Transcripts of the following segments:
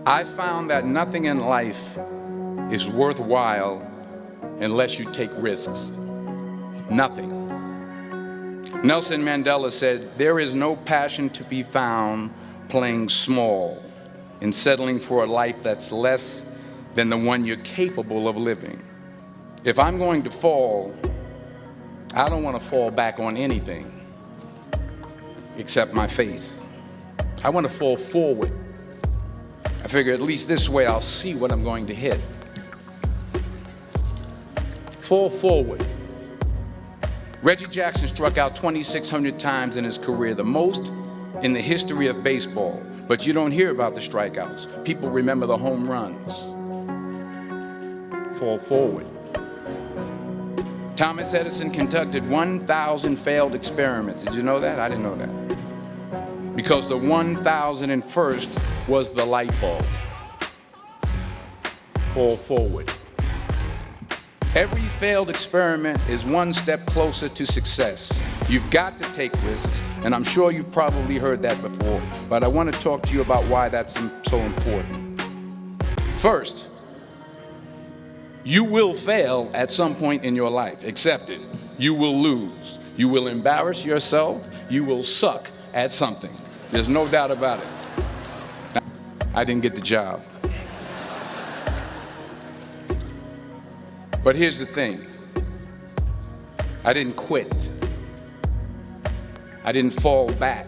I found that nothing in life is worthwhile unless you take risks. Nothing. Nelson Mandela said, "There is no passion to be found playing small and settling for a life that's less than the one you're capable of living." If I'm going to fall, I don't want to fall back on anything except my faith. I want to fall forward. I figure at least this way I'll see what I'm going to hit. Fall forward. Reggie Jackson struck out 2,600 times in his career, the most in the history of baseball. But you don't hear about the strikeouts. People remember the home runs. Fall forward. Thomas Edison conducted 1,000 failed experiments. Did you know that? I didn't know that. Because the 1,001st was the light bulb. Fall forward. Every failed experiment is one step closer to success. You've got to take risks, and I'm sure you've probably heard that before, but I want to talk to you about why that's so important. First, you will fail at some point in your life. Accept it. You will lose. You will embarrass yourself. You will suck at something. There's no doubt about it. I didn't get the job. But here's the thing. I didn't quit. I didn't fall back.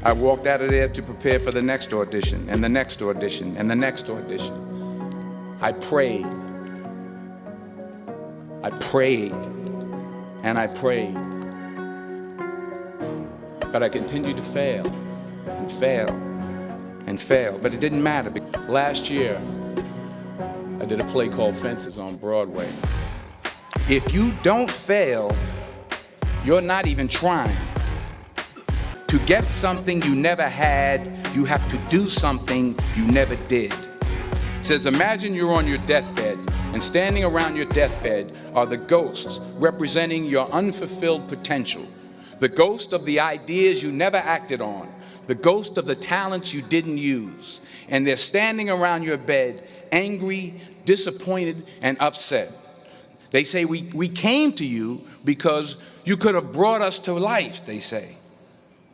I walked out of there to prepare for the next audition, and the next audition, and the next audition. I prayed. I prayed. And I prayed. But I continued to fail, and fail, and fail. But it didn't matter. Last year, I did a play called Fences on Broadway. If you don't fail, you're not even trying. To get something you never had, you have to do something you never did. It says, imagine you're on your deathbed, and standing around your deathbed are the ghosts representing your unfulfilled potential. The ghost of the ideas you never acted on. The ghost of the talents you didn't use. And they're standing around your bed, angry, disappointed, and upset. They say, we came to you because you could have brought us to life, they say.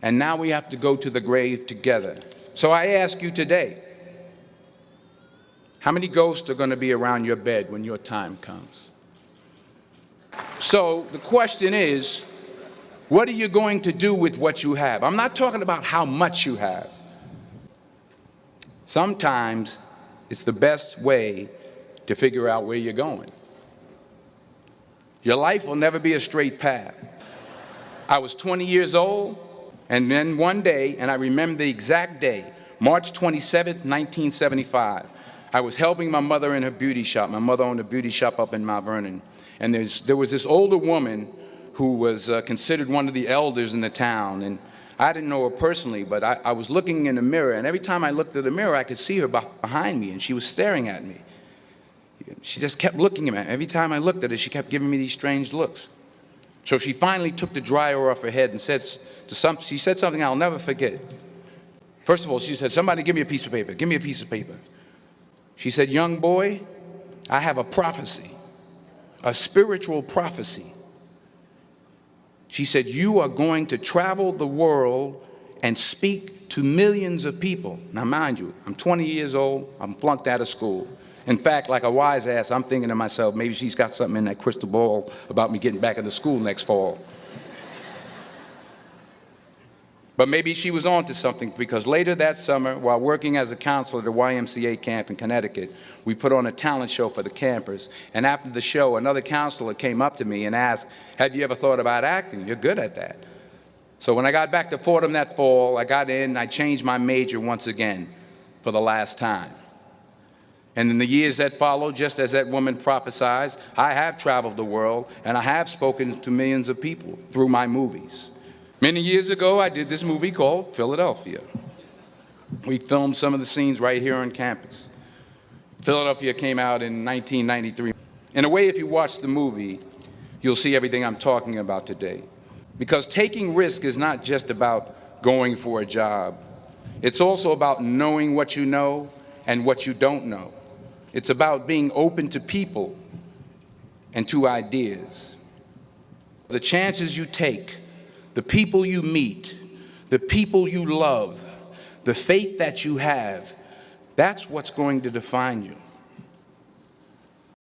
And now we have to go to the grave together. So I ask you today, how many ghosts are going to be around your bed when your time comes? So the question is, what are you going to do with what you have? I'm not talking about how much you have. Sometimes it's the best way to figure out where you're going. Your life will never be a straight path. I was 20 years old, and then one day, and I remember the exact day, March 27th, 1975, I was helping my mother in her beauty shop. My mother owned a beauty shop up in Mount Vernon. And there was this older woman who was considered one of the elders in the town. And I didn't know her personally, but I was looking in the mirror, and every time I looked at the mirror, I could see her behind me, and she was staring at me. She just kept looking at me. Every time I looked at her, she kept giving me these strange looks. So she finally took the dryer off her head and she said something I'll never forget. First of all, she said, "Somebody give me a piece of paper. Give me a piece of paper." She said, "Young boy, I have a prophecy, a spiritual prophecy." She said, "You are going to travel the world and speak to millions of people." Now, mind you, I'm 20 years old. I'm flunked out of school. In fact, like a wise ass, I'm thinking to myself, maybe she's got something in that crystal ball about me getting back into school next fall. But maybe she was on to something, because later that summer, while working as a counselor at the YMCA camp in Connecticut, we put on a talent show for the campers. And after the show, another counselor came up to me and asked, "Have you ever thought about acting? You're good at that." So when I got back to Fordham that fall, I got in and I changed my major once again for the last time. And in the years that followed, just as that woman prophesied, I have traveled the world and I have spoken to millions of people through my movies. Many years ago, I did this movie called Philadelphia. We filmed some of the scenes right here on campus. Philadelphia came out in 1993. In a way, if you watch the movie, you'll see everything I'm talking about today. Because taking risk is not just about going for a job. It's also about knowing what you know and what you don't know. It's about being open to people and to ideas. The chances you take, the people you meet, the people you love, the faith that you have, that's what's going to define you.